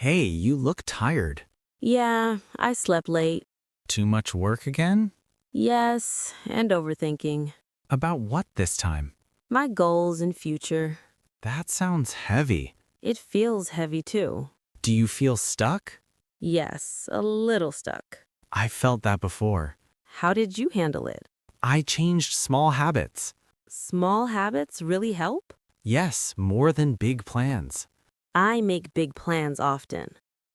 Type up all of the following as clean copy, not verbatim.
Hey, you look tired. Yeah, I slept late. Too much work again? Yes, and overthinking. About what this time? My goals and future. That sounds heavy. It feels heavy too. Do you feel stuck? Yes, a little stuck. I felt that before. How did you handle it? I changed small habits. Small habits really help? Yes, more than big plans. I make big plans often.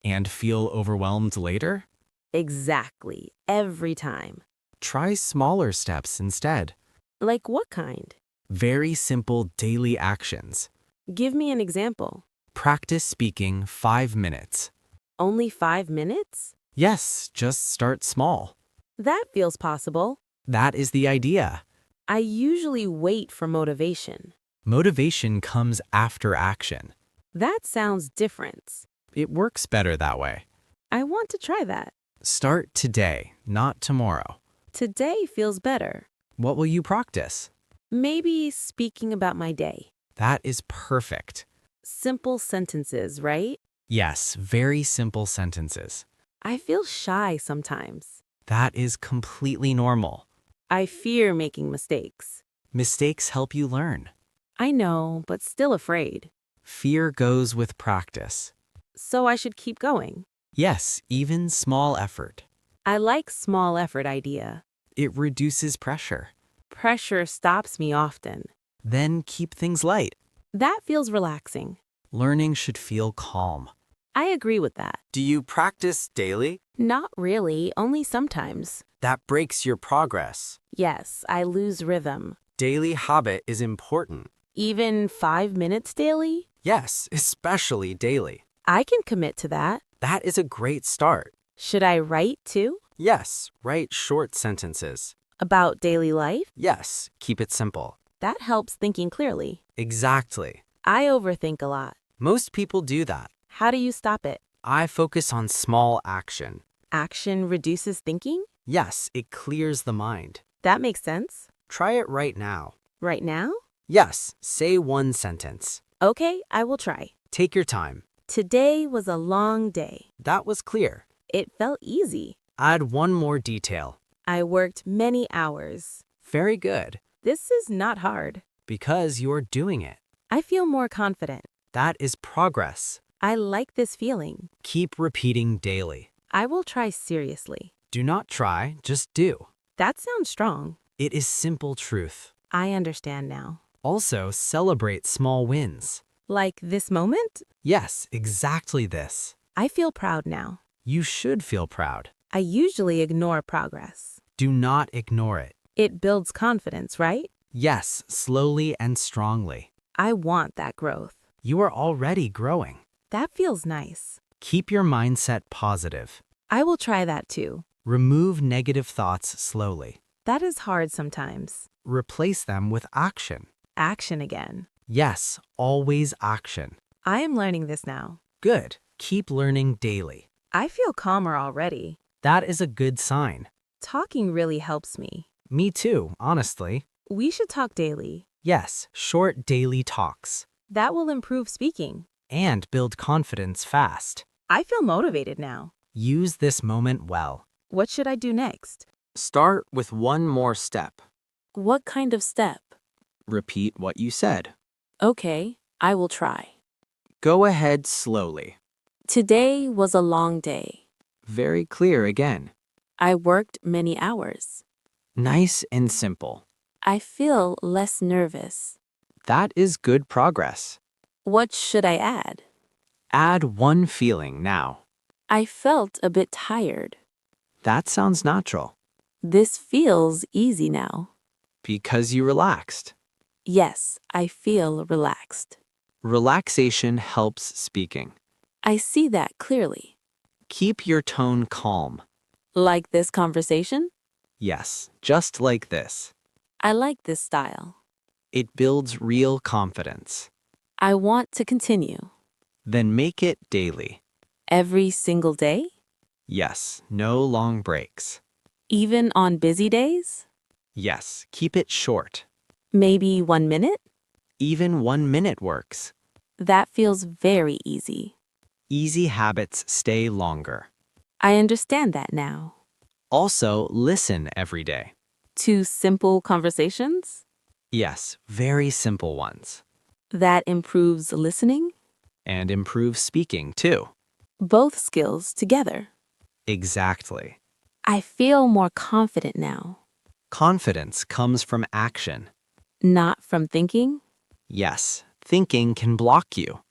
And feel overwhelmed later? Exactly, every time. Try smaller steps instead. Like what kind? Very simple daily actions. Give me an example. Practice speaking 5 minutes. Only 5 minutes? Yes, just start small. That feels possible. That is the idea. I usually wait for motivation. Motivation comes after action. That sounds different. It works better that way. I want to try that. Start today, not tomorrow. Today feels better. What will you practice? Maybe speaking about my day. That is perfect. Simple sentences, right? Yes, very simple sentences. I feel shy sometimes. That is completely normal. I fear making mistakes. Mistakes help you learn. I know, but still afraid. Fear goes with practice. So I should keep going. Yes, even small effort. I like small effort idea. It reduces pressure. Pressure stops me often. Then keep things light. That feels relaxing. Learning should feel calm. I agree with that. Do you practice daily? Not really, only sometimes. That breaks your progress. Yes, I lose rhythm. Daily habit is important. Even 5 minutes daily? Yes, especially daily. I can commit to that. That is a great start. Should I write too? Yes, write short sentences. About daily life? Yes, keep it simple. That helps thinking clearly. Exactly. I overthink a lot. Most people do that. How do you stop it? I focus on small action. Action reduces thinking? Yes, it clears the mind. That makes sense. Try it right now. Right now? Yes, say one sentence. Okay, I will try. Take your time. Today was a long day. That was clear. It felt easy. Add one more detail. I worked many hours. Very good. This is not hard. Because you're doing it. I feel more confident. That is progress. I like this feeling. Keep repeating daily. I will try seriously. Do not try, just do. That sounds strong. It is simple truth. I understand now. Also, celebrate small wins. Like this moment? Yes, exactly this. I feel proud now. You should feel proud. I usually ignore progress. Do not ignore it. It builds confidence, right? Yes, slowly and strongly. I want that growth. You are already growing. That feels nice. Keep your mindset positive. I will try that too. Remove negative thoughts slowly. That is hard sometimes. Replace them with action. Action again. Yes, always action. I am learning this now. Good. Keep learning daily. I feel calmer already. That is a good sign. Talking really helps me. Me too, honestly. We should talk daily. Yes, short daily talks. That will improve speaking. And build confidence fast. I feel motivated now. Use this moment well. What should I do next? Start with one more step. What kind of step? Repeat what you said. Okay, I will try. Go ahead slowly. Today was a long day. Very clear again. I worked many hours. Nice and simple. I feel less nervous. That is good progress. What should I add? Add one feeling now. I felt a bit tired. That sounds natural. This feels easy now. Because you relaxed. Yes, I feel relaxed. Relaxation helps speaking. I see that clearly. Keep your tone calm. Like this conversation? Yes, just like this. I like this style. It builds real confidence. I want to continue. Then make it daily. Every single day? Yes, no long breaks. Even on busy days? Yes, keep it short. Maybe 1 minute? Even 1 minute works. That feels very easy. Easy habits stay longer. I understand that now. Also, listen every day. To simple conversations? Yes, very simple ones. That improves listening? And improve speaking too. Both skills together. Exactly. I feel more confident now. Confidence comes from action. Not from thinking. Yes, thinking can block you.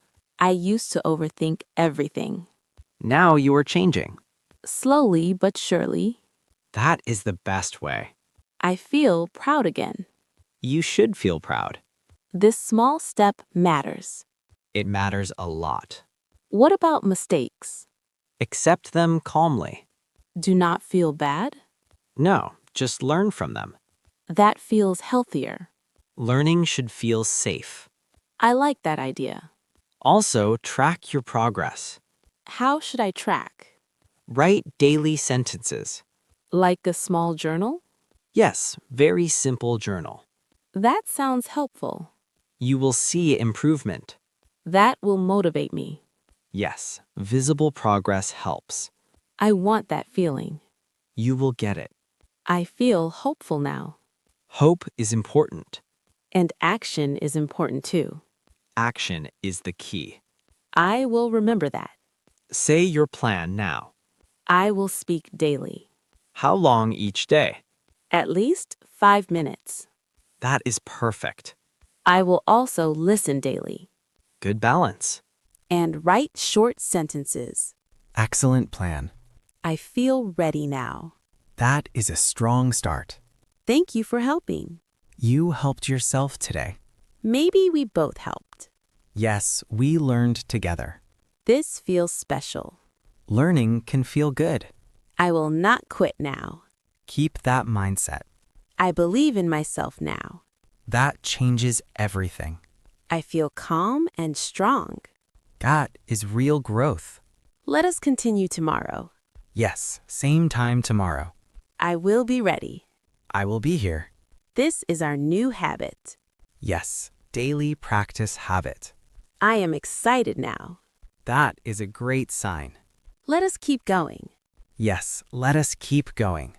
I used to overthink everything. Now you are changing. Slowly but surely, That is the best way. I feel proud again. You should feel proud. This small step matters. It matters a lot. What about mistakes? Accept them calmly. Do not feel bad? No, just learn from them. That feels healthier. Learning should feel safe. I like that idea. Also, track your progress. How should I track? Write daily sentences. Like a small journal? Yes, very simple journal. That sounds helpful. You will see improvement. That will motivate me. Yes, visible progress helps. I want that feeling. You will get it. I feel hopeful now. Hope is important. And action is important too. Action is the key. I will remember that. Say your plan now. I will speak daily. How long each day? At least 5 minutes. That is perfect. I will also listen daily. Good balance. And write short sentences. Excellent plan. I feel ready now. That is a strong start. Thank you for helping. You helped yourself today. Maybe we both helped. Yes, we learned together. This feels special. Learning can feel good. I will not quit now. Keep that mindset. I believe in myself now. That changes everything. I feel calm and strong. That is real growth. Let us continue tomorrow. Yes, same time tomorrow. I will be ready. I will be here. This is our new habit. Yes, daily practice habit. I am excited now. That is a great sign. Let us keep going. Yes, let us keep going.